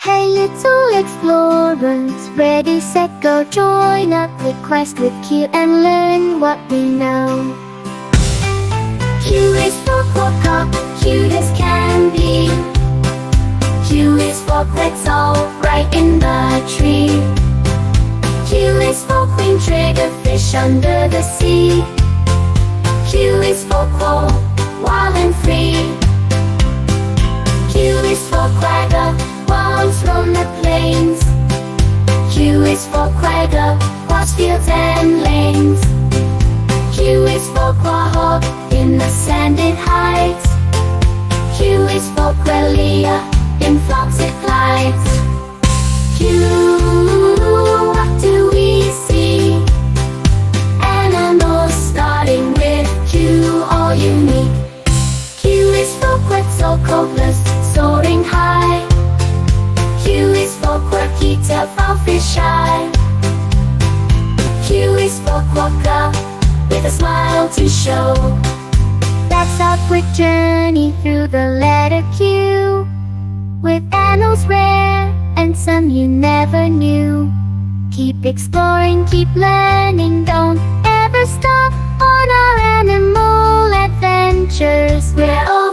Hey little explorers, ready, set, go, join up the quest with Q and learn what we know. Q is for Quokka, cute as can be. Q is for Quetzals, right in the tree. Q is for Queen Triggerfish under the sea. Q is for Quails, wild and free. Q is for Quagga, Quails roam the plains. Q is for Quagga, cross fields and lanes. Q is for Quahog, in the sanded heights. Q is for Quellia, in flocks it glides. Q, what do we see? Animals starting with Q, all unique. Q is for Quetzal, coatless, soaring high. Q is for Quirky, tail fish eye. Q is for Quokka, with a smile to show. That's our quick journey through the letter Q, with animals rare and some you never knew. Keep exploring, keep learning, don't ever stop on our animal adventures. We're all